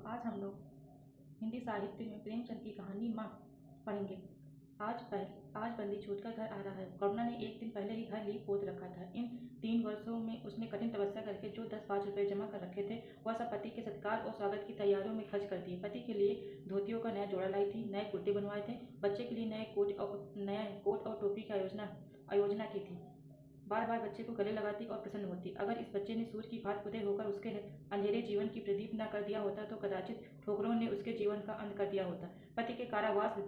आज हम लोग हिंदी साहित्य में प्रेमचंद की कहानी माँ पढ़ेंगे। आज बंदी छूटकर घर आ रहा है। करुणा ने एक दिन पहले ही घर लीप पोत रखा था। इन 3 वर्षों में उसने कठिन तपस्या करके जो 10-5 रुपए जमा कर रखे थे, वह सब पति के सत्कार और स्वागत की तैयारियों में खर्च कर दिए। पति के लिए धोतियों का नया जोड़ा लाई थी, नए कुर्ते बनवाए थे, बच्चे के लिए नए कोट और टोपी की आयोजना की थी। बार बार बच्चे को गले लगाती और प्रसन्न होती। अगर इस बच्चे ने सूर्य की भांति उदय होकर उसके अंधेरे जीवन की प्रदीप न कर दिया होता तो कदाचित ठोकरों ने उसके जीवन का अंत कर दिया होता। पति के कारावास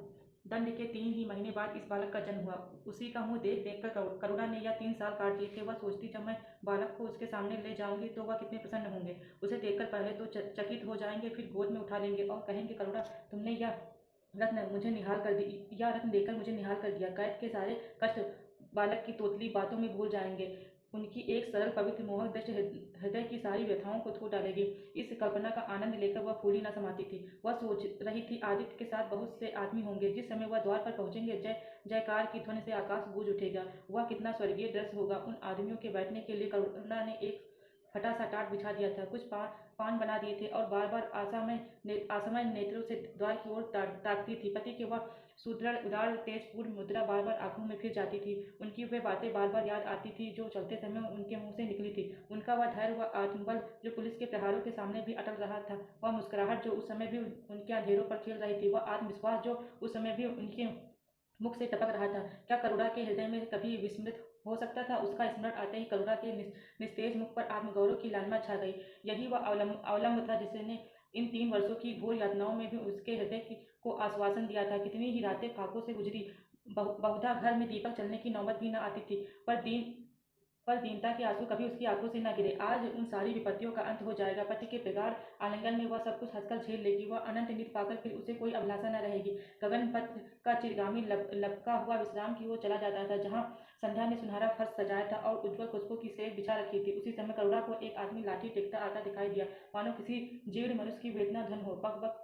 दंड के 3 ही महीने बाद इस बालक का जन्म हुआ। उसी का मुंह देख देख कर करुणा ने यह 3 साल काट दिए थे। वह सोचती, जब मैं बालक को उसके सामने ले जाऊंगी तो वह कितने प्रसन्न होंगे। उसे देखकर पहले तो चकित हो जाएंगे, फिर गोद में उठा लेंगे और कहेंगे, करुणा, तुमने यह रत्न देकर मुझे निहाल कर दिया। कैद के सारे कष्ट बालक की तोतली बातों में भूल जाएंगे। उनकी एक सरल पवित्र मोहक दृष्टि हृदय की सारी व्यथाओं को धो डालेगी। इस कल्पना का आनंद लेकर वह फूली न समाती थी। वह सोच रही थी, आदित्य के साथ बहुत से आदमी होंगे। जिस समय वह द्वार पर पहुंचेंगे, जय जयकार की ध्वनि से आकाश गूंज उठेगा। वह कितना स्वर्गीय दृश्य होगा। उन आदमियों के बैठने के लिए करुणा ने एक फटा सा टाट बिछा दिया था। कुछ पान बना दिए थे और बार बार आसमय नेत्रों से द्वार की ओर ताकती थी। पति की वह सुदृढ़ उदार तेजपूर्ण मुद्रा बार बार आंखों में फिर जाती थी। उनकी वे बातें बार बार याद आती थी जो चलते समय उनके मुंह से निकली थी। उनका वह धैर्य, वह आत्मबल जो पुलिस के प्रहारों के सामने भी अटल रहा था, वह मुस्कुराहट जो उस समय भी उनके अंधेरों पर खेल रही थी, वह आत्मविश्वास जो उस समय भी उनके मुख से टपक रहा था। क्या करुणा के हृदय में कभी विस्मृत हो सकता था? उसका स्मरण आते ही करुणा के निस्तेज मुख पर आत्मगौरव की लालिमा छा गई। यही वह अवलंब था जिसने इन 3 वर्षों की घोर यातनाओं में भी उसके हृदय को आश्वासन दिया था। कितनी ही रातें फाकों से गुजरी, बहुधा घर में दीपक जलने की नौबत भी न आती थी, पर दीनता के आंसू कभी उसकी आंखों से न गिरे। आज उन सारी विपत्तियों का अंत हो जाएगा। पति के प्रगाढ़ आलिंगन में वह सब कुछ हंसकर झेल लेगी। वह अनंत नित्य पाकर फिर उसे कोई अभिलाषा न रहेगी। गगन पथ का चिरगामी लपका हुआ विश्राम की ओर चला जाता था, जहाँ संध्या ने सुनहरा फर्श सजाया था और उज्ज्वल पुष्पों की सेज बिछा रखी थी। उसी समय करुणा को एक आदमी लाठी टेकता आता दिखाई दिया, मानो किसी जीर्ण मनुष्य की वेदना धन हो। पग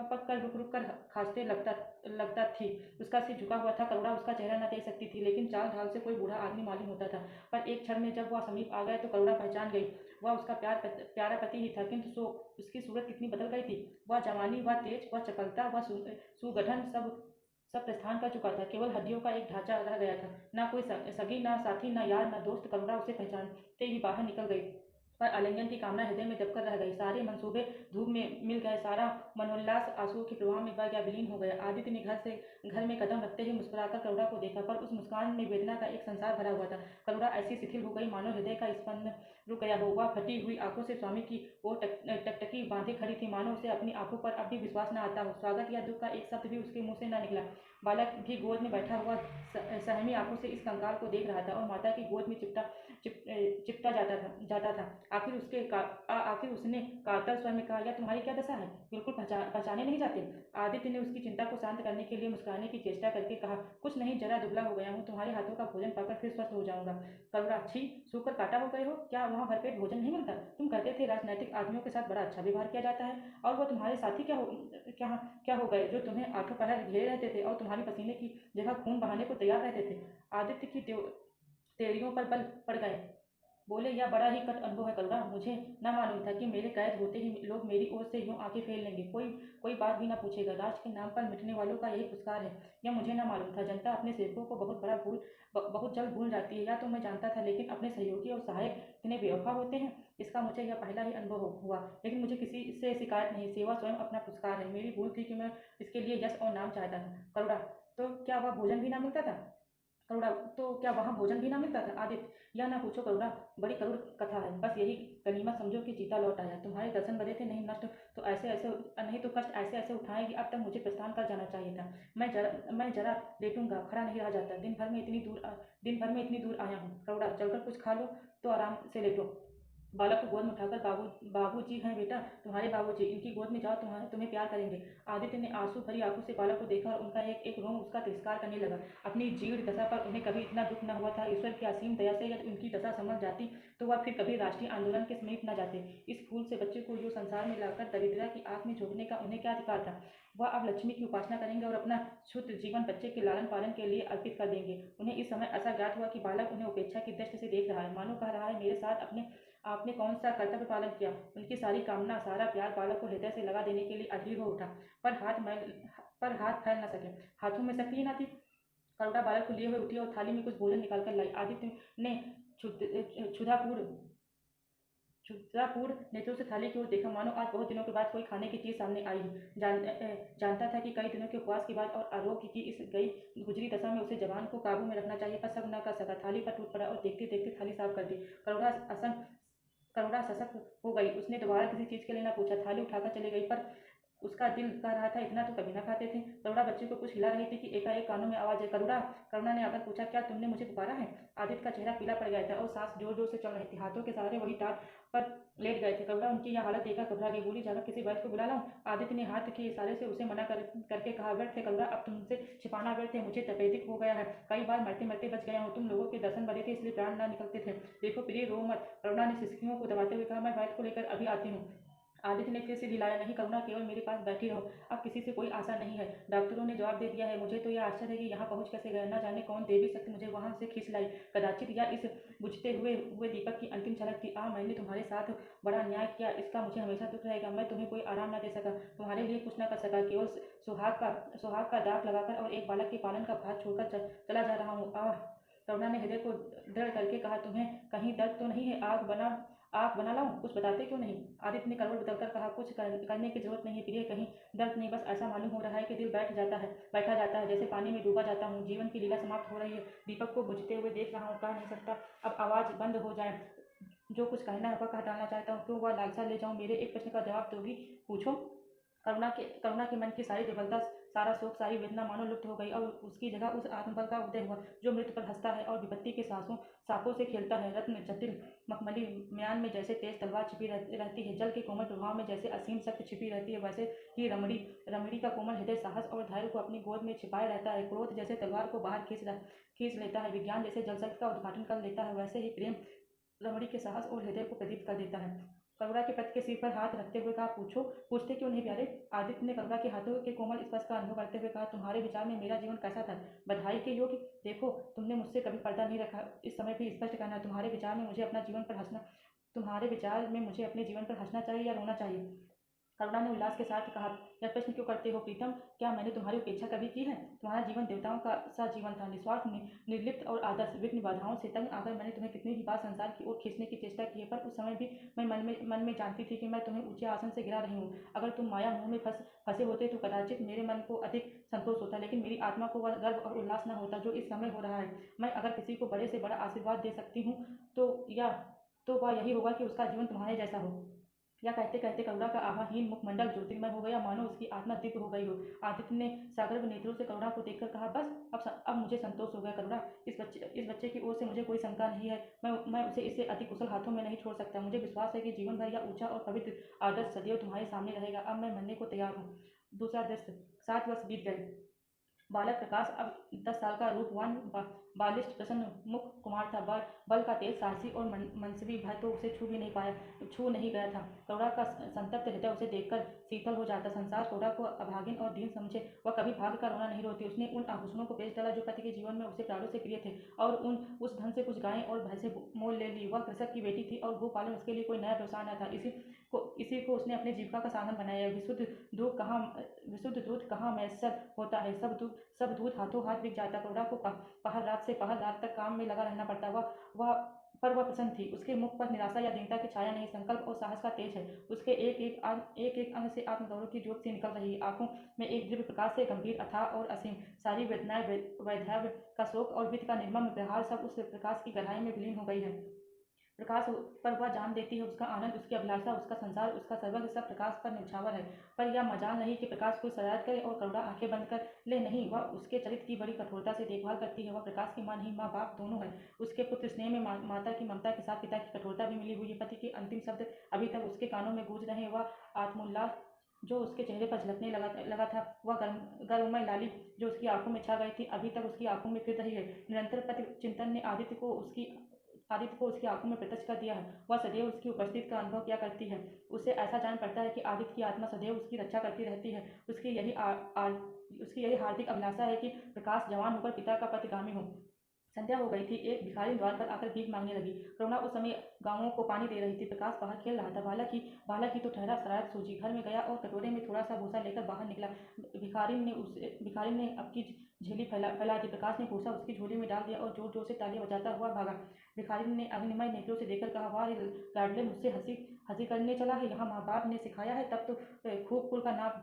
पग कर रुक रुक कर खांसते लगता थी। उसका सिर झुका हुआ था। करुणा उसका चेहरा न देख सकती थी, लेकिन चाल ढाल से कोई बूढ़ा आदमी मालूम होता था। पर एक क्षण में जब वह समीप आ गया तो करुणा पहचान गई, वह उसका प्यारा पति ही था। किंतु उसकी सूरत कितनी बदल गई थी। वह जवानी, वह तेज, वह चपलता, वह सुगठन सब प्रस्थान कर चुका था। केवल हड्डियों का एक ढांचा रह गया था। ना कोई सगी, ना साथी, ना यार, ना दोस्त। करुणा उसे पहचानते ही बाहर निकल गई, पर आलिंगन की कामना हृदय में दबकर रह गई। सारे मंसूबे धूप में मिल गए। सारा मनोल्लास आंसुओं के प्रवाह में बह गया, विलीन हो गया। आदित्य ने घर में कदम रखते ही मुस्कुराकर करुणा को देखा, पर उस मुस्कान में वेदना का एक संसार भरा हुआ था। करुणा ऐसी शिथिल हो गई मानो हृदय का स्पंदन रुक गया हो। वह फटी हुई आंखों से स्वामी की ओर टकटकी बांधे खड़ी थी, मानो उसे अपनी आंखों पर अब भी विश्वास न आता हो। स्वागत या दुख का एक शब्द भी उसके मुंह से न निकला। बालक भी गोद में बैठा हुआ सहमी आंखों से इस कंकाल को देख रहा था और माता की गोद में चिपटा जाता था। आखिर उसने कातर स्वर में कहा, यह तुम्हारी क्या दशा है? बिल्कुल पहचाने नहीं जाते? आदित्य ने उसकी चिंता को शांत करने के लिए मुस्कुराने की चेष्टा करके कहा, कुछ नहीं, जरा दुबला हो गया हूँ। तुम्हारे हाथों का भोजन पाकर फिर स्वस्थ हो जाऊंगा। करुणा, छी, सूखकर काटा हो गए हो? क्या वहाँ भरपेट भोजन नहीं मिलता? तुम कहते थे राजनैतिक आदमियों के साथ बड़ा अच्छा व्यवहार किया जाता है, और वो तुम्हारे साथी क्या हो गए, जो तुम्हें आठों पहर घेरे रहते थे और तुम्हारी पसीने की जगह खून बहाने को तैयार रहते थे? आदित्य की तेड़ियों पर बल पड़ गए। बोले, यह बड़ा ही कट अनुभव है करुणा। मुझे न मालूम था कि मेरे कैद होते ही लोग मेरी ओर से यूं आंखें फेर लेंगे। कोई बात भी न पूछेगा। राष्ट्र के नाम पर मिटने वालों का यही पुरस्कार है। यह मुझे न मालूम था। जनता अपने सेवकों को बहुत जल्द भूल जाती है, या तो मैं जानता था, लेकिन अपने सहयोगी और सहायक इतने बेवफा होते हैं, इसका मुझे यह पहला ही अनुभव हुआ। लेकिन मुझे किसी से शिकायत नहीं। सेवा स्वयं अपना पुरस्कार है। मेरी भूल थी कि मैं इसके लिए यश और नाम चाहता था। करुणा, तो क्या वह भोजन भी ना मिलता था? करुणा, तो क्या वहाँ भोजन भी ना मिलता था? आदित्य, यह ना पूछो करुणा, बड़ी करुण कथा है। बस यही गनीमत समझो कि जीता लौट आया। तुम्हारे दर्शन बदे थे, नहीं नष्ट तो नहीं तो कष्ट ऐसे उठाए कि अब तक मुझे प्रस्थान कर जाना चाहिए था। मैं जरा लेटूंगा, खड़ा नहीं रहा जाता। दिन भर में इतनी दूर आया हूँ। करुणा, चलकर कुछ खा लो तो आराम से लेटो। बालक को गोद में उठाकर, बाबूजी हैं बेटा, तुम्हारे बाबूजी, इनकी गोद में जाओ, तुम्हें प्यार करेंगे। आदित्य ने आंसू भरी आंखों से बालक को देखा और उनका एक एक रोम उसका तिरस्कार करने लगा। अपनी जीर्ण दशा पर उन्हें कभी इतना दुख न हुआ था। ईश्वर की असीम दया से यदि उनकी दशा संभल जाती तो वह फिर कभी राष्ट्रीय आंदोलन के समीप न जाते। इस फूल से बच्चे को यूं संसार में लाकर दरिद्रता की आग में झोंकने का उन्हें क्या अधिकार था? वह अब लक्ष्मी की उपासना करेंगे और अपना क्षुद्र जीवन बच्चे के लालन पालन के लिए अर्पित कर देंगे। उन्हें इस समय ऐसा ज्ञात हुआ कि बालक उन्हें उपेक्षा की दृष्टि से देख रहा है, मानो कह रहा है, मेरे साथ अपने आपने कौन सा कर्तव्य पालन किया? उनकी सारी कामना, सारा प्यार बालक को हृदय से लगा देने के लिए अधीर हो उठा, पर हाथ फैल न सके, हाथों में शक्ति ही न थी। करुणा बालक को लिए हुए उठी और थाली में कुछ भोजन निकाल कर लाई। आदित्य ने क्षुधापूर्ण नेत्रों से थाली की ओर देखा, मानो आज बहुत दिनों के बाद कोई खाने की चीज सामने आई है। जानता था कि कई दिनों के उपवास के बाद और आरोग्य की इस गई गुजरी दशा में उसे जबान को काबू में रखना चाहिए, पर सब न कर सका। थाली पर टूट पड़ा और देखते देखते थाली साफ कर दी। करुणा सशक्त हो गई। उसने दोबारा किसी चीज के लिए न पूछा, थाली उठाकर चली गई। पर उसका दिल कह रहा था, इतना तो कभी ना खाते थे। करुणा बच्चे को कुछ हिला रही थी कि एकाएक कानों में आवाज है, करुणा। करुणा ने आकर पूछा, क्या तुमने मुझे पुकारा है? आदित्य का चेहरा पीला पड़ गया था और सांस जोर जोर से चल रही थी। हाथों के सहारे वही टाट पर लेट गए थे। करुणा उनकी यह हालत देखकर घबरा गई, बोली, जाकर किसी वैद्य को बुला लाऊं? आदित्य ने हाथ के इशारे से उसे मना करके कहा, व्यर्थ है करुणा, अब तुमसे छिपाना व्यर्थ है। मुझे तपेदिक हो गया है, कई बार मरते मरते बच गया हूँ। तुम लोगों के दर्शन बड़े थे, इसलिए प्राण न निकलते थे। देखो प्रिय, रो मत। करुणा ने सिसकियों को दबाते हुए कहा, मैं वैद्य को लेकर अभी आती हूँ। आदित्य ने फिर से दिलाया, नहीं करुणा, केवल मेरे पास बैठी रहो, अब किसी से कोई आशा नहीं है। डॉक्टरों ने जवाब दे दिया है। मुझे तो यह आश्चर्य है कि यहाँ पहुँच कैसे गए, न जाने कौन देवी शक्ति मुझे वहाँ से खींच लाई। कदाचित यह इस बुझते हुए दीपक की अंतिम झलक थी। मैंने तुम्हारे साथ बड़ा अन्याय किया, इसका मुझे हमेशा दुख रहेगा। मैं तुम्हें कोई आराम न दे सका, तुम्हारे लिए कुछ न कर सका, केवल सुहाग का दाग लगाकर और एक बालक के पालन का भार छोड़कर चला जा रहा हूँ। करुणा ने हृदय को दृढ़ करके कहा, तुम्हें कहीं दर्द तो नहीं है? आग बना लाऊं? कुछ बताते क्यों नहीं? आदित्य ने करवट बदलकर कहा, कुछ करने की जरूरत नहीं है प्रिय, कहीं दर्द नहीं, बस ऐसा मालूम हो रहा है कि दिल बैठा जाता है, जैसे पानी में डूबा जाता हूँ। जीवन की लीला समाप्त हो रही है, दीपक को बुझते हुए देख रहा हूँ, कह नहीं सकता, अब आवाज बंद हो जाए। जो कुछ कहना है वह कह डालना चाहता हूँ, क्यों वह लालसा ले जाऊँ? मेरे एक प्रश्न का जवाब दोगी? पूछो। करुणा के मन की सारी दुर्बलता, सारा शोक, सारी वेदना मानो लुप्त हो गई और उसकी जगह उस आत्मबल का उदय हुआ जो मृत्यु पर हंसता है और विपत्ति के सांपों से खेलता है। रत्न जटिल मखमली म्यान में जैसे तेज तलवार छिपी रहती है, जल के कोमल प्रभाव में जैसे असीम शक्ति छिपी रहती है, वैसे ही रमणी का कोमल हृदय साहस और धैर्य को अपनी गोद में छिपाए रहता है। क्रोध जैसे तलवार को बाहर खींच लेता है, विज्ञान जैसे जल शक्ति का उद्घाटन कर लेता है, वैसे ही प्रेम रमणी के साहस और हृदय को प्रदीप्त कर देता है। करुणा के पति के सिर पर हाथ रखते हुए कहा, पूछते क्यों नहीं प्यारे? आदित्य ने करुणा के हाथों के कोमल स्पर्श का अनुभव करते हुए कहा, तुम्हारे विचार में मेरा जीवन कैसा था? बधाई के योग्य? देखो, तुमने मुझसे कभी पर्दा नहीं रखा, इस समय भी स्पष्ट कहना, तुम्हारे विचार में मुझे अपने जीवन पर हंसना चाहिए या रोना चाहिए? करुणा ने उल्लास के साथ कहा, यह प्रश्न क्यों करते हो प्रीतम? क्या मैंने तुम्हारी उपेक्षा कभी की है? तुम्हारा जीवन देवताओं का सा जीवन था, निस्वार्थ, निर्लिप्त और आदर्श। विघ्न बाधाओं से तंग आकर मैंने तुम्हें कितनी ही बार संसार की ओर खींचने की चेष्टा की है, पर उस समय भी मैं मन में जानती थी कि मैं तुम्हें ऊंचे आसन से गिरा रही हूँ। अगर तुम माया मोह में फंसे होते तो कदाचित मेरे मन को अधिक संतोष होता, लेकिन मेरी आत्मा को वह गर्व और उल्लास न होता जो इस समय हो रहा है। मैं अगर किसी को बड़े से बड़ा आशीर्वाद दे सकती हूँ तो वह यही होगा कि उसका जीवन तुम्हारे जैसा हो। या कहते कहते करुणा का आभाहीन मुखमंडल ज्योतिर्मय हो गया, मानो उसकी आत्मा दिव्य हो गई हो। आदित्य ने सागर्भ नेत्रों से करुणा को देखकर कहा, बस अब मुझे संतोष हो गया करुणा। इस बच्चे की ओर से मुझे कोई शंका नहीं है। मैं उसे इससे अति कुशल हाथों में नहीं छोड़ सकता। मुझे विश्वास है कि जीवन भर यह ऊंचा और पवित्र आदर्श सदैव तुम्हारे सामने रहेगा। अब मैं मरने को तैयार हूँ। दूसरा दृश्य। 7 वर्ष बीत गए। बालक प्रकाश अब 10 साल का रूपवान बालिष्ठ प्रसन्न मुख कुमार था। बल का तेज, साहसी और मनस्वी भय तो उसे छू नहीं गया था। करुणा का संतप्त हृदय उसे देखकर शीतल हो जाता। संसार करुणा को अभागिन और दीन समझे, वह कभी भाग का रोना नहीं रोती। उसने उन आभूषणों को बेच डाला जो पति के जीवन में उसे प्राणों से प्रिय थे, और उस धन से कुछ गायें और भैंसें मोल ले ली। वह कृषक की बेटी थी और गोपालन उसके लिए कोई नया व्यवसाय न था। इसी को उसने अपनी जीविका का साधन बनाया। विशुद्ध दूध कहाँ मैसर होता है, सब दूध हाथों हाथ बिक जाता। करुणा को पहर रात से पहर रात तक काम में लगा रहना पड़ता। वह प्रसन्न थी। उसके मुख पर निराशा या दीनता की छाया नहीं, संकल्प और साहस का तेज है। उसके एक अंग से आत्मगौरव की ज्योत सी निकल रही है। आंखों में एक दिव्य प्रकाश से गंभीर, अथाह और असीम। सारी वेदनाएं, वैधव्य का शोक और वित्त का निर्मम प्रहार सब उस प्रकाश की गहराई में विलीन हो गई है। प्रकाश पर वह जान देती है, उसका आनंद, उसकी अभिलाषा, उसका संसार, उसका सर्वस्व सब प्रकाश पर न्यौछावर है। पर यह मजाल नहीं कि प्रकाश को शरारत करे और करुणा आंखें बंद कर ले। नहीं, वह उसके चरित्र की बड़ी कठोरता से देखभाल करती है। वह प्रकाश की माँ नहीं, माँ बाप दोनों है। उसके पुत्र स्नेह में माता की ममता के साथ पिता की कठोरता भी मिली हुई है। पति के अंतिम शब्द अभी तक उसके कानों में गूंज रहे हैं। वह आत्मोल्लास जो उसके चेहरे पर झलकने लगा था, वह गर्वमय लाली जो उसकी आंखों में छा गई थी, अभी तक उसकी आंखों में फिर रही है। निरंतर पति चिंतन ने आदित्य को उसकी आंखों में प्रत्यक्ष कर दिया है। वह सदैव उसकी उपस्थिति का अनुभव किया करती है। उसे ऐसा जान पड़ता है कि आदित्य की आत्मा सदैव उसकी रक्षा करती रहती है। उसकी यही हार्दिक अभिलाषा है कि प्रकाश जवान होकर पिता का पतिगामी हो। संध्या हो गई थी। एक भिखारी द्वार पर आकर भीख मांगने लगी। करुणा उस समय गांवों को पानी दे रही थी। प्रकाश बाहर खेल रहा था। बालक ही तो ठहरा शरारत सूझी। घर में गया और कटोरे में थोड़ा सा भूसा लेकर बाहर निकला। भिखारी ने अपनी झोली फैला दी। प्रकाश ने भूसा उसकी झोली में डाल दिया और जोर जोर से तालियां बजाता हुआ भागा। भिखारी ने अग्निमय नेत्रों से देखकर कहा, वाह लाडले, मुझसे हंसी हंसी करने चला है। यहाँ माँ बाप ने सिखाया है, तब तो खूब कुल का नाम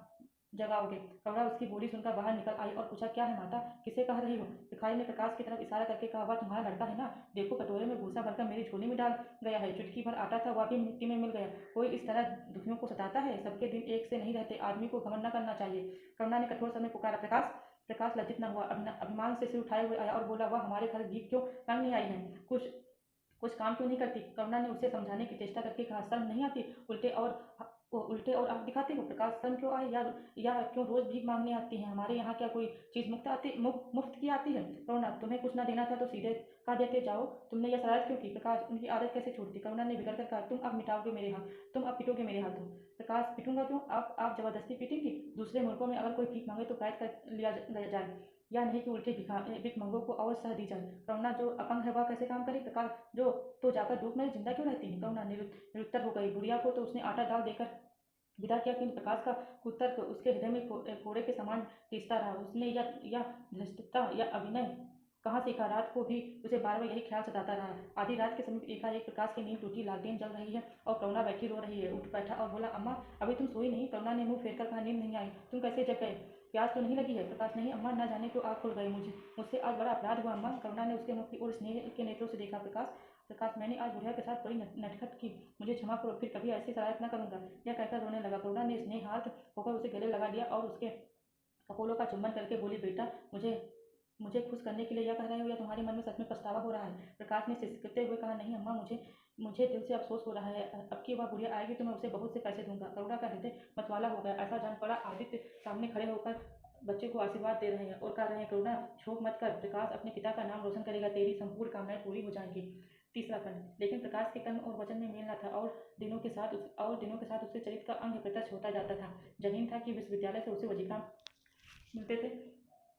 जगाओगे। करुणा उसकी बोली सुनकर बाहर निकल आई और पूछा, क्या है माता, किसे कह रही हो? भिखारी ने प्रकाश की तरफ इशारा करके कहा, वह तुम्हारा लड़का है ना, देखो कटोरे में भूसा भरकर मेरी झोली में डाल गया है। चुटकी भर आटा था, वह भी मिट्टी में मिल गया। कोई इस तरह दुखियों को सताता है? सबके दिन एक से नहीं रहते। आदमी को घमंड न करना चाहिए। करुणा ने कठोर स्वर में पुकारा, प्रकाश। प्रकाश लज्जित न हुआ। अभिमान से सिर उठाए हुए आया और बोला, वह हमारे घर भीख क्यों मांगने आई है? कुछ काम क्यों नहीं करती? करुणा ने उसे समझाने की चेष्टा करके कहा, शर्म नहीं आती? उल्टे और आंख दिखाते हो। प्रकाश, शर्म क्यों आए? या क्यों रोज भीख मांगने आती हैं? हमारे यहाँ क्या कोई चीज मुफ्त की आती है? करुणा, तुम्हें कुछ ना देना था तो सीधे कहा देते जाओ। तुमने यह शरारत क्यों की? प्रकाश, उनकी आदत कैसे छूटती? करुणा ने बिगड़ कर कहा, तुम अब मिटाओगे मेरे हाथ, तुम अब पिटोगे मेरे हाथों। प्रकाश, पिटूंगा क्यों? आप जबरदस्ती पीटेंगी? दूसरे मुल्कों में अगर कोई भीख मांगे तो कैद कर लिया जाए, या नहीं कि उल्टे भिखमंगों को और सह दी जाए। करुणा, जो अपंग है वह कैसे काम करे? प्रकाश, जो तो जाकर धूप में जिंदा क्यों रहती है? करुणा निरुत्तर हो गई। बुढ़िया को तो उसने आटा दाल देकर विदा किया, किंतु प्रकाश का कुतर्क उसके हृदय में फोड़े के समान टीसता रहा। उसने या धृष्टता या अभिनय कहाँ सीखा? रात को भी उसे बार बार यही ख्याल सताता रहा। आधी रात के समीप एकाएक प्रकाश की नींद टूटी। लालटेन जल रही है और करुणा बैठी रो रही है। उठ बैठा और बोला, अम्मा, अभी तुम सोई नहीं? करुणा ने मुंह फेर कर कहा, नींद नहीं आई। तुम कैसे जग गए? प्यास तो नहीं लगी है? प्रकाश, नहीं अम्मा, न जाने क्यों आँख खुल गई। मुझसे आज बड़ा अपराध हुआ अम्मा। करुणा ने उसके मुख की ओर स्नेह के नेत्रों से देखा। प्रकाश, मैंने आज बुढ़िया के साथ बड़ी नटखट की, मुझे क्षमा करो, फिर कभी ऐसी शरारत न करूंगा। यह कहकर रोने लगा। करुणा ने स्नेहार्थ होकर उसे गले लगा लिया और उसके कपोलों का चुंबन करके बोली, बेटा, मुझे खुश करने के लिए यह कह रहे हो, या तुम्हारे मन में सच में पछतावा हो रहा है? प्रकाश ने सिसकते हुए कहा, नहीं अम्मा, मुझे दिल से अफसोस हो रहा है। अब की वह बुढ़िया आएगी तो मैं उसे बहुत से पैसे दूंगा। करुणा का हृदय मतवाला हो गया। ऐसा जान पड़ा आदित्य सामने खड़े होकर बच्चे को आशीर्वाद दे रहे हैं और कह रहे हैं, करुणा, शोक मत कर, प्रकाश अपने पिता का नाम रोशन करेगा, तेरी संपूर्ण कामनाएं पूरी हो जाएंगी। तीसरा खंड। लेकिन प्रकाश के कर्म और वचन में मेल न था और दिनों के साथ उसके चरित्र का अंग प्रत्यक्ष होता जाता था। जमीन था कि विश्वविद्यालय से उसे वजीफा मिलते थे।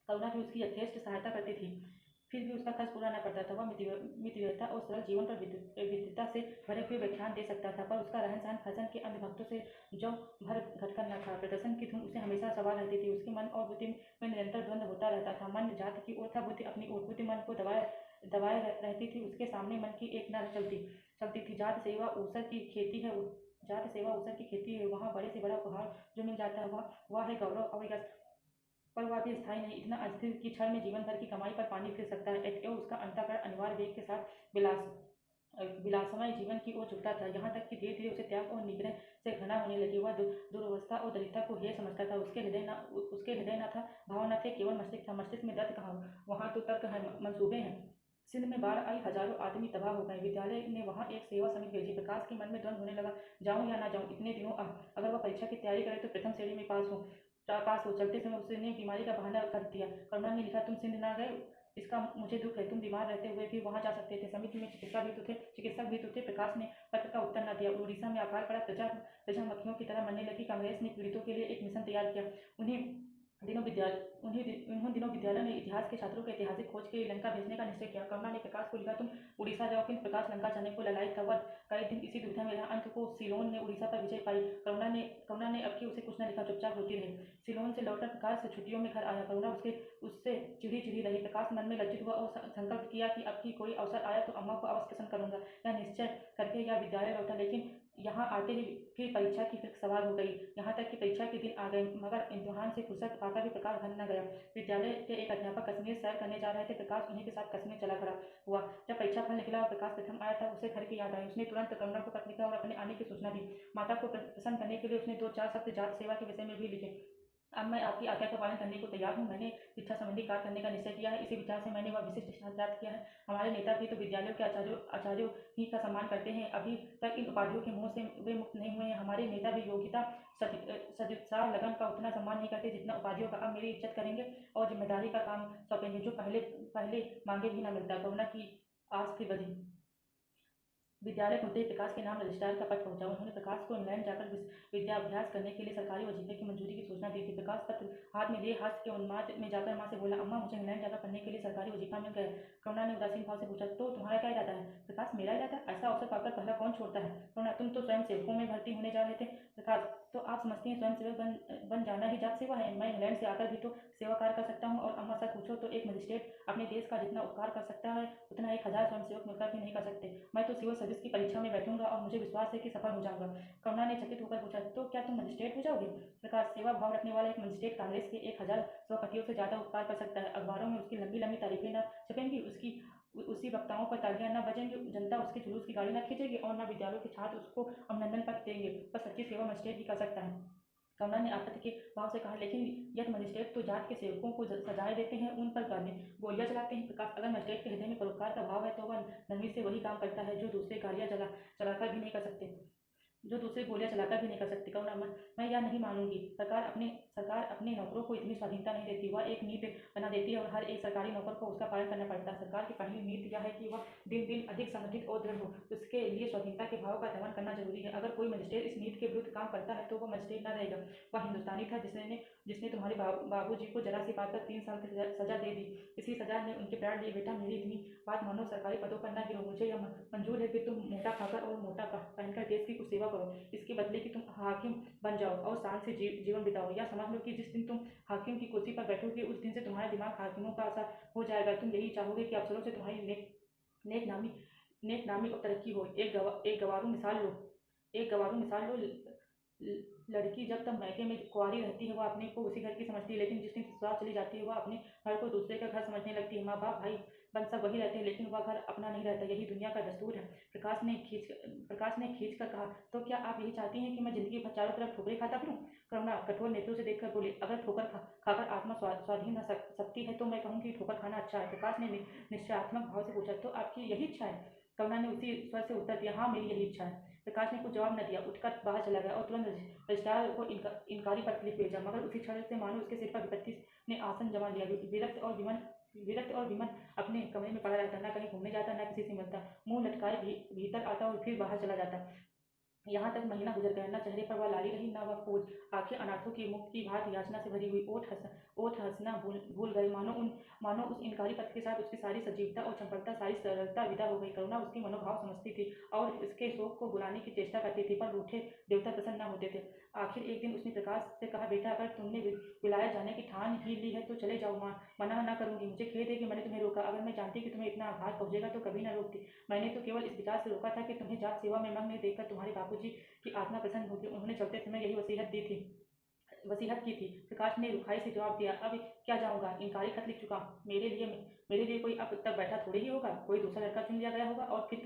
करुणा भी उसकी यथेष्ट सहायता करती थी, फिर भी उसका खर्च पूरा न पड़ता था। वह मितव्ययिता और सरल जीवन पर विद्वता से भरे हुए व्याख्यान दे सकता था, पर उसका रहन सहन फैशन के अंधभक्तों से जो भर घटकर न था। प्रदर्शन की धुन उसे हमेशा सवार रहती थी। उसके मन और बुद्धि में निरंतर द्वंद्व होता रहता था। मन जात की ओर था, बुद्धि अपनी ओर। बुद्धि मन को दबाए रहती थी। उसके सामने मन की एक न चलती थी। जात सेवा ऊसर की खेती है। वहाँ बड़े से बड़ा उपहार जो मिल जाता है वह है गौरव और यश, पर वह भी स्थायी नहीं, इतना अस्थिर कि क्षण में जीवन भर की कमाई पर पानी फिर सकता है। एवं उसका अंतःकरण अनिवार्य वेग के साथ विलासमय जीवन की ओर झुकता था, यहाँ तक कि धीरे धीरे उसे त्याग और निग्रह से घृणा होने लगी। वह दुर्वस्था और दरिद्रता को हेय समझता था। उसके हृदय न था, भाव न थे, केवल मस्तिष्क था। मस्तिष्क में दर्द कहाँ? वहाँ तो तर्क है, मंसूबे हैं। सिंध में बाढ़ आई, हजारों आदमी तबाह हो गए। विद्यालय ने वहाँ एक सेवा समिति भेजी। प्रकाश के मन में द्वंद्व होने लगा, जाऊं या ना जाऊं। इतने दिनों अगर वह परीक्षा की तैयारी करे तो प्रथम श्रेणी में पास हो। चलते समय उसने बीमारी का बहाना कर दिया। करुणा ने लिखा, तुम सिंध ना गए, इसका मुझे दुख है। तुम बीमार रहते हुए भी वहां जा सकते थे। समिति में चिकित्सक भी तो थे। प्रकाश ने पत्र का उत्तर न दिया। उड़ीसा में अकाल पड़ा, प्रजा मक्खियों की तरह मरने लगी। कांग्रेस ने पीड़ितों के लिए एक मिशन तैयार किया। उन्हीं दिनों विद्यालय ने इतिहास के छात्रों को ऐतिहासिक खोज के लिए लंका भेजने का निश्चय किया। करुणा ने प्रकाश को लिखा, तुम उड़ीसा जाओ। किंतु प्रकाश लंका जाने को ललायत था। वह कई दिन इसी दुविधा में रहा। अंत को सिलोन ने उड़ीसा पर विजय पाई। करुणा ने अब की उसे कुछ न लिखा, चुपचाप रोती रही। सिलोन से लौटकर प्रकाश छुट्टियों में घर आया। करुणा उससे चिढ़ी रही। प्रकाश मन में लज्जित हुआ और संकल्प किया कि अब की कोई अवसर आया तो अम्मा को अवश्य प्रसन्न करूंगा। यह निश्चय करके यह विद्यालय लौटा, लेकिन यहाँ आते ही फिर परीक्षा की फिर सवाल हो गई। यहाँ तक कि परीक्षा के दिन आ गए, मगर इम्तिहान से फुर्सत पाकर भी प्रकाश घर न गया। विद्यालय के एक अध्यापक कश्मीर सैर करने जा रहे थे। प्रकाश उन्हीं के साथ कश्मीर चला खड़ा हुआ। जब परीक्षा फल निकला और प्रकाश प्रथम आया था, उसे घर की याद आई। उसने तुरंत करुणा को पत्र लिखा और अपने आने की सूचना दी। माता को प्रसन्न करने के लिए उसने 2-4 शब्द जात सेवा के विषय में भी लिखे। अब मैं आपकी आज्ञा का पालन करने को तैयार हूँ। मैंने शिक्षा संबंधी कार्य करने का निश्चय किया है। इसी विचार से मैंने वह विशिष्ट स्थान प्राप्त किया है। हमारे नेता भी तो विद्यालयों के आचार्यों ही का सम्मान करते हैं। अभी तक इन उपाधियों के मोह से वे मुक्त नहीं हुए हैं। हमारे नेता भी योग्यता, सदुत्साह, लगन का उतना सम्मान नहीं करते जितना उपाधियों का। अब मेरी इज्जत करेंगे और जिम्मेदारी का काम सौंपेंगे, जो पहले मांगे भी न मिलता। करुणा की आस फिर बधी। विद्यालय खुलते ही प्रकाश के नाम रजिस्ट्रार का पत्र पहुंचा। उन्होंने प्रकाश को इंग्लैंड जाकर विद्याभ्यास करने के लिए सरकारी वजीफे की मंजूरी की सूचना दी थी। प्रकाश पत्र हाथ में लिए हास्य के उन्माद में जाकर माँ से बोला, अम्मा मुझे इंग्लैंड जाकर पढ़ने के लिए सरकारी वजीफा मिल गया। करुणा ने उदासीन भाव से पूछा, तो तुम्हारा क्या इरादा है? प्रकाश, मेरा इरादा? ऐसा अवसर पाकर पहला कौन छोड़ता है? करुणा, तुम तो स्वयं सेवकों में भर्ती होने जा रहे थे। प्रकाश, तो आप समझती हैं स्वयं सेवक बन जाना ही जात सेवा है? मैं इंग्लैंड से आकर भी तो सेवा कार्य कर सकता हूँ। और अम्मा, सच पूछो तो एक मजिस्ट्रेट अपने देश का जितना उपकार कर सकता है उतना 1000 स्वयंसेवक मिलकर भी नहीं कर सकते। मैं तो सिविल सर्विस की परीक्षा में बैठूंगा और मुझे विश्वास है कि सफल हो जाऊंगा। करुणा ने चकित होकर पूछा, तो क्या तुम मजिस्ट्रेट हो जाओगे? प्रकाश, सेवा भाव रखने वाला एक मजिस्ट्रेट कांग्रेस के 1000 स्वपतियों से ज्यादा उपकार कर सकता है। अखबारों में उसकी लंबी लंबी तारीफें न छपेंगी, उसी वक्ताओं पर तालियां न बजेंगी, जनता उसके जुलूस की गाड़ी न खींचेगी और न विद्यालयों के छात्र उसको अभिनंदन पत्र देंगे। पर सच्ची सेवा मजिस्ट्रेट ही कर सकता है। करुणा ने आपत्ति के भाव से कहा, लेकिन यह मजिस्ट्रेट तो जाट के सेवकों को सजाएं देते हैं, उन पर गोलियां चलाते हैं। प्रकाश, अगर मजिस्ट्रेट के हृदय में परोपकार का भाव है तो वह नरमी से वही काम करता है जो दूसरे गालियां चलाकर भी नहीं कर सकते, जो दूसरे गोलियां चलाकर भी नहीं कर सकती। करुणा, मैं यह नहीं मानूंगी। सरकार अपने नौकरों को इतनी स्वाधीनता नहीं देती। वह एक नीति बना देती है और हर एक सरकारी नौकर को उसका पालन करना पड़ता है। सरकार की पहली नीति यह है कि वह दिन दिन अधिक संगठित और दृढ़ हो। उसके लिए स्वाधीनता के भाव का दमन करना जरूरी है। अगर कोई मजिस्ट्रेट इस नीति के विरुद्ध काम करता है तो वह मजिस्ट्रेट न रहेगा। वह हिंदुस्तानी था जिसने तुम्हारे बाबूजी को जरा सी बात पर 3 साल की सजा दे दी। इसी सजा ने उनके प्राण लिए। बेटा, मेरी इतनी बात मानो, सरकारी पदों पर न गिरो। मुझे यह मंजूर है कि तुम मोटा खाकर और मोटा पहनकर देश की कुछ सेवा करो, इसके बदले कि तुम हाकिम बन जाओ और शान से जीवन बिताओ। या समझ लो कि जिस दिन तुम हाकिम की कुर्सी पर बैठोगे उस दिन से तुम्हारा दिमाग हाकिमों का सा हो जाएगा। तुम यही चाहोगे कि अफसरों से तुम्हारी नेक नामी नेक नामी और तरक्की हो। एक गवारू मिसाल लो। लड़की जब तक मैके में कुंवारी रहती है वह अपने को उसी घर की समझती है, लेकिन जिस दिन ससुराल चली जाती है वह अपने घर को दूसरे का घर समझने लगती है। माँ बाप भाई बन सब वही रहते हैं, लेकिन वह घर अपना नहीं रहता। यही दुनिया का दस्तूर है। प्रकाश ने खींच कर कहा, तो क्या आप यही चाहती हैं कि मैं जिंदगी भर चारों तरफ ठोकरें खाता फिरूं? करुणा कठोर नेत्रों से देखकर बोली, अगर ठोकर खाकर आत्मा स्वाधीन रह सकती है तो मैं कहूँगी ठोकर खाना अच्छा है। प्रकाश ने निश्चयात्मक भाव से पूछा, तो आपकी यही इच्छा है? करुणा ने उसी स्वर से उत्तर दिया, हाँ, मेरी यही इच्छा है। प्रकाश ने कुछ जवाब न दिया, उठकर बाहर चला गया और तुरंत रजिस्ट्रार को इनकारी पत्र लिख भेजा। मगर उसी क्षण से मानो उसके सिर पर विपत्ति ने आसन जमा लिया। विरक्त और विमन अपने कमरे में पड़ा रहता, न कहीं घूमने जाता, न किसी से मिलता। मुंह लटकाए भीतर आता और फिर बाहर चला जाता। यहाँ तक महीना गुजर गया, न चेहरे पर वह लाली रही, न वह खोज। आंखें अनाथों के मुख की भांति याचना से भरी हुई। ओठ हंसना भूल गए, मानो उस इनकारी पत्र के साथ उसकी सारी सजीवता और चंपकता, सारी सरलता विदा हो गई। करुणा उसकी मनोभाव समझती थी और उसके शोक को बुलाने की चेष्टा करती थी, पर रूठे देवता प्रसन्न न होते थे। आखिर एक दिन उसने प्रकाश से कहा, बेटा, अगर तुमने विलायत जाने की ठान ही ली है तो चले जाओ। मना न करूंगी। मुझे खेद है कि मैंने तुम्हें रोका। अगर मैं जानती कि तुम्हें इतना आघात पहुंचेगा तो कभी न रोकती। मैंने तो केवल इस विचार से रोका था कि तुम्हें जात सेवा में मग्न देखकर तुम्हारे बाबूजी की आत्मा प्रसन्न होगी। उन्होंने चलते समय यही वसीयत की थी। प्रकाश ने रुखाई से जवाब दिया, अब क्या जाऊंगा, इनकारी खत लिख चुका। मेरे लिए कोई अब तक बैठा थोड़ी ही होगा। कोई दूसरा लड़का चुन लिया गया होगा और फिर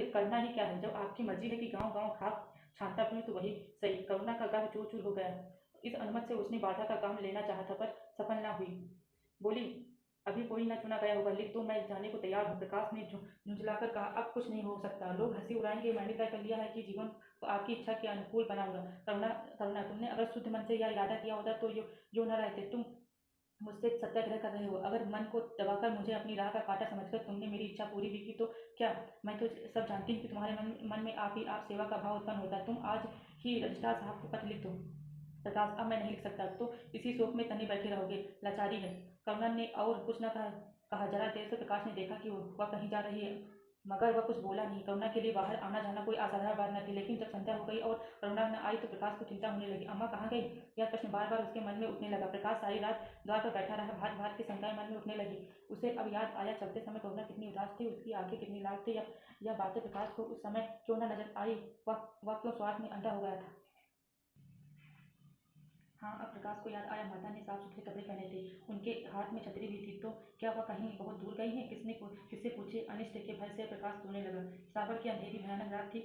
करना ही क्या है? जब आपकी मर्जी है कि गांव गांव खाक छानता फिरूं तो वही सही। करुणा का गर्व चूर चूर हो गया। इस अनुमति से उसने बाधा का काम लेना चाहा था, पर सफल न हुई। बोली, अभी कोई न चुना गया होगा, लिख दो, मैं जाने को तैयार हूँ। प्रकाश ने झुंझलाकर कहा, अब कुछ नहीं हो सकता। लोग हंसी उड़ाएंगे। मैंने तय कर लिया है कि जीवन को आपकी इच्छा के अनुकूल बनाऊंगा। करुणा, तुमने अगर शुद्ध मन से यह इरादा किया होता तो यो न रहते। तुम मुझसे सत्याग्रह कर रहे हो। अगर मन को दबाकर मुझे अपनी राह का कांटा समझकर तुमने मेरी इच्छा पूरी भी की तो क्या? मैं तो सब जानती हूँ कि तुम्हारे मन में आप सेवा का भाव उत्पन्न होता है। तुम आज ही रजिस्ट्रार साहब को पत्र लिख दो। प्रकाश, अब मैं नहीं लिख सकता। तो इसी शोक में तने बैठे रहोगे, लाचारी है। करुणा ने और कुछ न कहा। जरा देर से प्रकाश ने देखा कि वह कहीं जा रही है, मगर वह कुछ बोला नहीं। करुणा के लिए बाहर आना जाना कोई असाधारण बात न थी, लेकिन जब संध्या हो गई और करुणा न आई तो प्रकाश को चिंता होने लगी। अम्मा कहाँ गई? यह प्रश्न बार बार उसके मन में उठने लगा। प्रकाश सारी रात द्वार पर बैठा रहा। भांत भांत की शंकाएं मन में उठने लगी। उसे अब याद आया, चलते समय करुणा कितनी उदास थी, उसकी आंखें कितनी लाल थी। यह बातें प्रकाश को उस समय क्यों न नजर आई? वह क्यों स्वार्थ में अंधा हो गया था? हाँ, अब प्रकाश को याद आया, माता ने साफ सुथरे कपड़े पहने थे, उनके हाथ में छतरी भी थी। तो क्या वह कहीं बहुत दूर गई हैं? किससे पूछे? अनिष्ट के भय से प्रकाश सोने लगा। श्रावण की अंधेरी भयानक रात थी।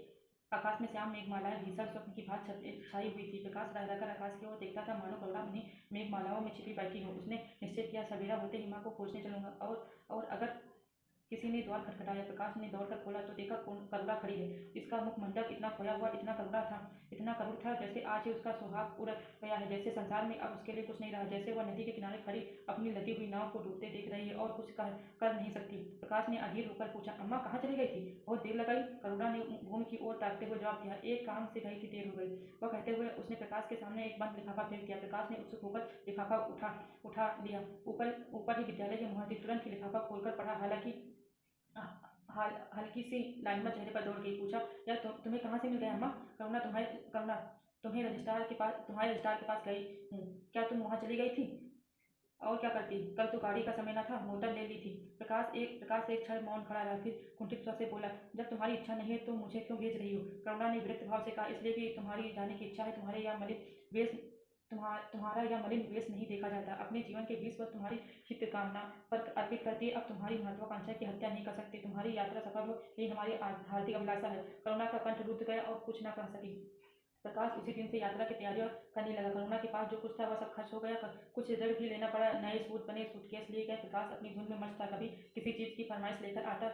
आकाश में श्याम मेघमालाएं भीषण स्वप्न की भांति छाई हुई थी। प्रकाश रह रहकर आकाश की ओर देखता था, मानो करुणा उन्हीं मेघमालाओं में छिपी बैठी हो। उसने निश्चय किया, सवेरा होते ही माँ को खोजने चलूंगा और अगर किसी ने द्वार खटखटाया। प्रकाश ने दौड़कर खोला तो देखा करुणा खड़ी है। इसका मुखमंडप इतना खोया हुआ, इतना करुण था, जैसे आज ही उसका सुहाग उड़ गया है, जैसे संसार में अब उसके लिए कुछ नहीं रहा, जैसे वह नदी के किनारे खड़ी अपनी लदी हुई नाव को डूबते देख रही है और कुछ कर नहीं सकती। प्रकाश ने अधीर होकर पूछा, अम्मा कहाँ चली गई थी? बहुत देर लगाई। करुणा ने भूमि की ओर ताकते हुए जवाब दिया, एक काम से गई थी, देर हो गई। वह कहते हुए उसने प्रकाश के सामने एक बंद लिफाफा फेंक दिया। प्रकाश ने उत्सुक होकर लिफाफा उठा लिया। ऊपर ही विद्यालय की मोहर थी। तुरंत ही लिफाफा खोलकर पढ़ा। हल्की सी लालिमा चेहरे पर दौड़ गई। पूछा, यह तुम्हें कहाँ से मिल गया अम्मा? करुणा, तुम्हारे रजिस्ट्रार के पास गई हूँ। क्या तुम वहाँ चली गई थी? और क्या करती? कल तो गाड़ी का समय न था, मोटर ले ली थी। प्रकाश एक क्षण मौन खड़ा रहा, फिर कुंठित स्वर से बोला, जब तुम्हारी इच्छा नहीं है तो मुझे क्यों भेज रही हो? करुणा ने विरक्त भाव से कहा, इसलिए कि तुम्हारी जाने की इच्छा है। तुम्हारा यह मलिन वेश नहीं देखा जाता। अपने जीवन के 20 वर्ष तुम्हारी हित कामना पर अर्पित करती अब तुम्हारी महत्वाकांक्षा की हत्या नहीं कर सकती। तुम्हारी यात्रा सफल हो, यही हमारी हार्दिक अभिलाषा है। करुणा का कंठ रुद्ध गया और कुछ न कह सकी। प्रकाश उसी दिन से यात्रा की तैयारियां करने लगा। करुणा के पास जो कुछ था वह सब खर्च हो गया। कुछ ऋण भी लेना पड़ा। नए सूट बने, सूटकेस लिए गए। प्रकाश अपनी धुन में मस्त था। कभी किसी चीज की फरमाइश लेकर आता,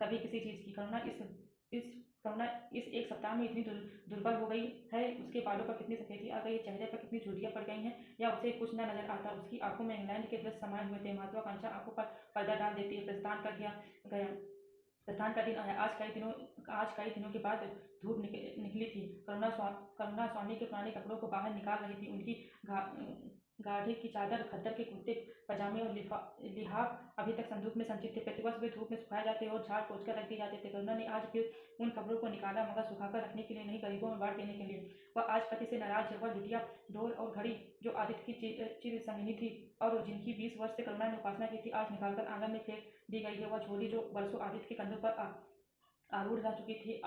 कभी किसी चीज की। करुणा इस एक सप्ताह में इतनी दुर्बल हो गई है। उसके बालों पर कितनी सफेदी आ गई, चेहरे पर कितनी झुर्रियां पड़ गई हैं, या उसे कुछ न नजर आता। उसकी आंखों में इंग्लैंड के दृश्य समाये हुए थे। महत्वाकांक्षा आंखों पर पर्दा डाल देती है। प्रस्थान का दिन आया। आज कई दिनों के बाद धूप निकली थी। करुणा स्वामी के पुराने कपड़ों को बाहर निकाल रही थी। उनकी गाढ़े की चादर, खद्दर के कुर्ते पजामे और लिहाफ अभी तक संदूक में संचित थे। प्रतिवर्ष वे धूप में सुखाए जाते और झाड़ पोंछ कर रख दिए जाते थे। करुणा ने आज फिर उन कपड़ों को निकाला, मगर सुखाकर रखने के लिए नहीं, गरीबों में बांट देने के लिए। वह आज पति से नाराज है। वह लुटिया, ढोल और घड़ी जो आदित्य की चिर संगिनी थी और जिनकी 20 वर्ष से करुणा ने उपासना की थी, आज निकालकर आंगन में फेंक दी गई है। वह झोली जो वर्षों आदित्य के कंधों पर आरूढ़ रह चुकी थी,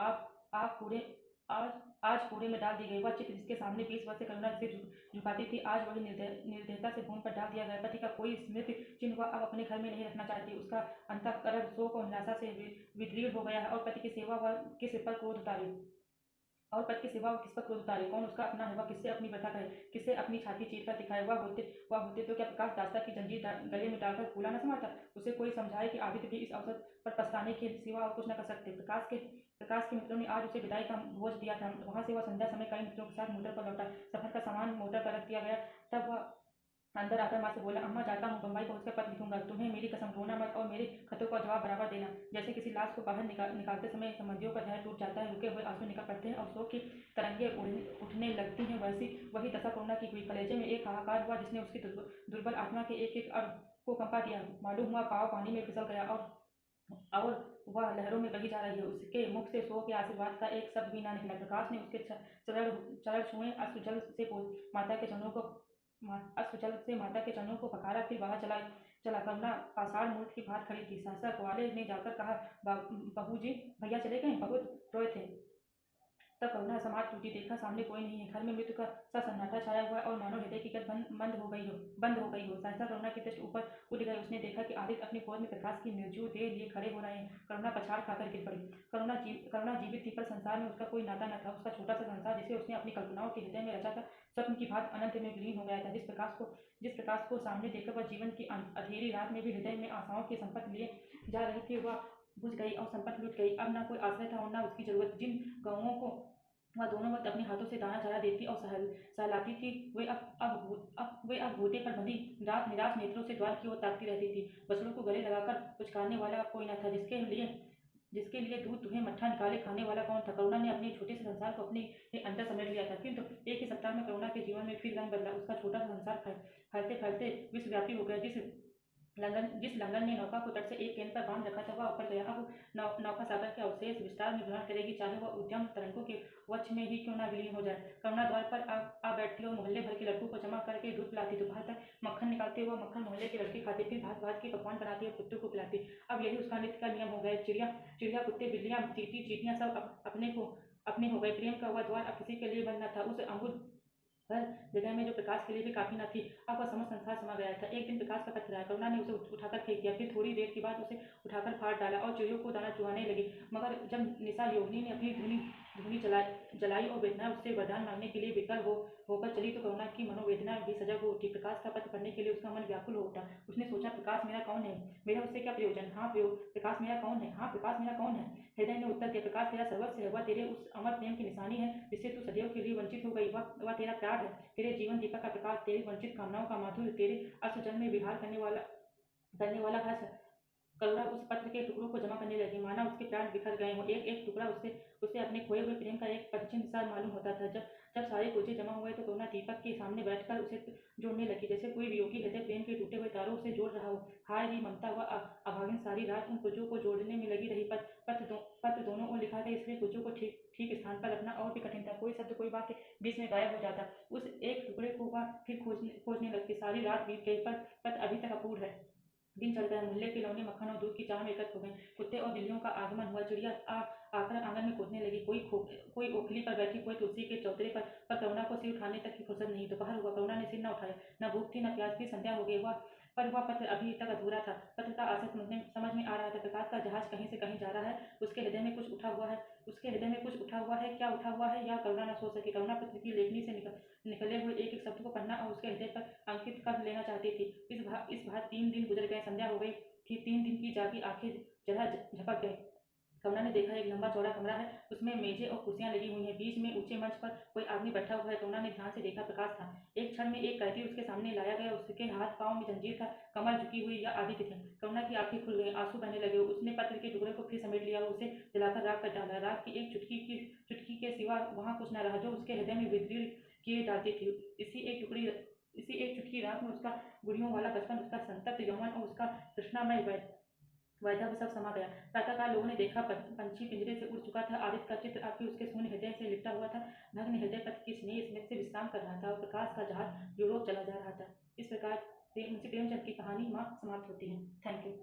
आज कूड़े में डाल दी गई। वह चित्र जिसके सामने 20 वर्ष से करुणा सिर झुकाती थी, आज वही निर्दयता से भूमि पर डाल दिया गया। पति का कोई स्मृति चिन्ह वह अब अपने घर में नहीं रखना चाहती। उसका अंतःकरण शोक और निराशा से विदीर्ण हो गया है। और पति की सेवा वह किस पर क्रोध उतारे? कौन उसका अपना है? वह किससे अपनी व्यथा कहे, किससे अपनी छाती चीर कर दिखाए? वह होते तो क्या प्रकाश दास्ता की जंजीर गले में डालकर फूला न समाता? उसे कोई समझाए कि आदित्य भी इस अवसर पर पछताने के सिवा और कुछ न कर सकते। प्रकाश के मित्रों ने आज उसे विदाई का भोज दिया था। वहां से वह संध्या समय कई मित्रों के साथ मोटर पर लौटा। सफर का सामान मोटर पर रख दिया गया। तब वह अंदर आकर माँ से बोला, अम्मा जाता हूँ, बम्बई पहुंचकर पत्र लिखूंगा। तुम्हें मेरी कसम, रोना मत और मेरे खतों का जवाब बराबर देना। जैसे किसी लाश को बाहर निकालते समय संबंधियों का धैर्य टूट जाता है, रुके हुए आंसू निकल पड़ते हैं और शोक की तरंगे उठने लगती हैं, वही दशा करुणा की हुई। कलेजे में एक हाहाकार हुआ जिसने उसकी दुर्बल आत्मा के एक अंग को कंपा दिया। मालूम हुआ पाँव पानी में फिसल गया और वह लहरों में बही जा रही है। उसके मुख से शोक या आशीर्वाद का एक शब्द भी ना निकला। प्रकाश ने उसके चरण छुए, अश्रुजल से माता के चरणों को पखारा, फिर बाहर चला। करुणा पाषाण मूर्ति की भांति खड़ी थी। सहसा ग्वाले ने जाकर कहा, बहू जी, भैया चले गए? बहुत रोए थे। तब करुणा समाज टूटी। देखा सामने कोई नहीं है। घर में मृत्यु का सा सन्नाटा छाया हुआ है और मानो हृदय की गति बंद हो गई हो। सहसा करुणा की दृष्टि ऊपर उठ गई। उसने देखा कि आदित्य अपनी गोद में प्रकाश की निर्जीव देह लिए खड़े हो रहे हैं। करुणा पछाड़ खाकर गिर पड़ी। करुणा जीवित थी, पर संसार में उसका कोई नाता न था। उसका छोटा सा संसार, जिसे उसने अपनी कल्पनाओं के हृदय में रचा था, स्वप्न की भांति अनंत में विलीन हो गया था। जिस प्रकाश को सामने देखकर वह जीवन की अंधेरी रात में भी हृदय में आशाओं की संपत्ति लिए जा रही थी, वह बुझ गई और संपत्ति लुट गई। अब न कोई आश्रय था और न उसकी जरूरत। जिन गौओं को वह दोनों वक्त अपने हाथों से दाना चारा देती और सहलाती थी, वे अब घोटे पर बंधी निराश नेत्रों से द्वार की ओर ताकती रहती थी। बछड़ों को गले लगाकर पुचकारने वाला कोई न था। जिसके लिए दूध दुहे मट्ठा निकाले खाने वाला कौन था? करुणा ने अपने छोटे से संसार को अपने अंदर समेट लिया था। किंतु एक ही सप्ताह में करुणा के जीवन में फिर रंग बदला। उसका छोटा सा संसार फैलते फैलते विश्वव्यापी हो गया। जिस लंगन ने नौका को तट से एक केंद्र पर बांध रखा था, वह ऊपर गया। अब नौका सागर के अवशेष विस्तार में भ्रमण करेगी, चाहे वह उद्यम तरंगों के वक्ष में ही क्यों न विलीन हो जाए। करुणा द्वार पर आ बैठती और मोहल्ले भर के लड़कों को जमा करके दूध पिलाती। दोपहर तक मक्खन निकालते हुए मक्खन मोहल्ले के लड़के खाते। फिर भात भात के पकवान बनाती और कुत्तों को खिलाती। अब यही उसका नित्य का नियम हो गया। चिड़िया, कुत्ते, बिल्लियां, चींटियां सब अपने हो गए। प्रेम का वह द्वार अब किसी के लिए बंद न था। उस अंगुर हर जगह में जो प्रकाश के लिए भी काफी न थी, अब वह समस्त संसार समा गया था। एक दिन प्रकाश का पत्र आया। करुणा ने उसे उठाकर फेंक दिया। फिर थोड़ी देर के बाद उसे उठाकर फाड़ डाला और चिड़ियों को दाना चुहाने लगी। मगर जब निशा योगिनी ने अपनी धुनी धूनी जलाई और वेदना उससे वरदान मांगने के लिए विकल होकर चली तो करुणा की मनोवेदना भी सजग हो उठी। प्रकाश का पत्र पढ़ने के लिए उसका मन व्याकुल हो उठा। उसने सोचा, प्रकाश मेरा कौन है, मेरा उससे क्या प्रयोजन। हाँ प्रकाश मेरा कौन है, हाँ प्रकाश मेरा कौन है। हृदय ने उत्तर दिया, प्रकाश तेरा सर्वस्व है, वह तेरे उस अमर प्रेम की निशानी है जिससे तू सदैव के लिए वंचित हो गई। वह तेरा प्यार है, तेरे जीवन दीपक का प्रकाश, तेरी वंचित कामनाओं का माधुर्य, तेरे अश्वजल में विहार करने वाला हर्ष। करुणा उस पत्र के टुकड़ों को जमा करने लगी, माना उसके प्राण बिखर गए हों। एक एक टुकड़ा उसे उसे अपने खोए हुए प्रेम का एक परिचिन सा मालूम होता था। जब जब सारे कोचे जमा हुए तो करुणा दीपक के सामने बैठकर उसे जोड़ने लगी, जैसे कोई वियोगी हृदय प्रेम के टूटे हुए तारों से जोड़ रहा हो। हाय री ममता व अभागिन सारी रात उन कुचों को जोड़ने में लगी रही। पत्र दोनों ओर लिखा था, इसलिए कुचों को ठीक ठीक स्थान पर रखना और भी कठिन था। कोई शब्द कोई वाक्य बीच में गायब हो जाता। उस एक टुकड़े को वह फिर खोजने लगती। सारी रात बीत गई पर पत्र अभी तक अपूर्ण है। दिन चढ़ गया। मोहल्ले के लौंडे मक्खन और दूध की चाह में एकत्र हो गए। कुत्ते और बिल्लियों का आगमन हुआ। चिड़िया आकर आंगन में कूदने लगी। कोई ओखली पर बैठी, कोई तुलसी के चौतरे पर करुणा को सिर उठाने तक की फुर्सत नहीं। दोपहर हुआ, करुणा ने सिर न उठाया। न भूख थी न प्यास थी। संध्या हो गई। वह पत्र अभी तक अधूरा था। पत्र का आशय समझ में आ रहा था। प्रकाश का जहाज कहीं से कहीं जा रहा है। उसके हृदय में कुछ उठा हुआ है। क्या उठा हुआ है या करुणा न सोच सकी। करुणा पत्र की लेखनी से निकले हुए एक एक शब्द को पढ़ना और उसके हृदय पर अंकित कर लेना चाहती थी। इस बार 3 दिन गुजर गए। संध्या हो गई थी। 3 दिन की जागी आंखें जरा झपक गई। करुणा ने देखा, एक लंबा चौड़ा कमरा है, उसमें मेजें और कुर्सियां लगी हुई हैं। बीच में ऊंचे मंच पर कोई आदमी बैठा हुआ है। करुणा ने ध्यान से देखा, प्रकाश था। एक क्षण में एक कैदी उसके सामने लाया गया। उसके हाथ पांव में जंजीर था, कमर झुकी हुई या आधी थी। करुणा की आंखें खुल गई, आंसू बहने लगे। उसने पत्र के टुकड़े को फिर समेट लिया, उसे जलाकर राख कर डाला। राख की एक चुटकी के सिवा वहां कुछ न रहा जो उसके हृदय में विदृढ़ किए डालती थी। इसी एक चुटकी राख में उसका गुड़ियों वाला बचपन, उसका संतप्त यौवन और उसका तृष्णामय वैधव्य सब समा गया। प्रातःकाल लोगों ने देखा, पंछी पिंजरे से उड़ चुका था। आदित्य का चित्र आपके उसके शून्य हृदय से लिपटा हुआ था। भग्न हृदय पत्र की स्नेह स्मित से विश्राम कर रहा था और प्रकाश का जहाज यूरोप चला जा रहा था। इस प्रकार मुंशी प्रेमचंद की कहानी समाप्त होती है। Thank you.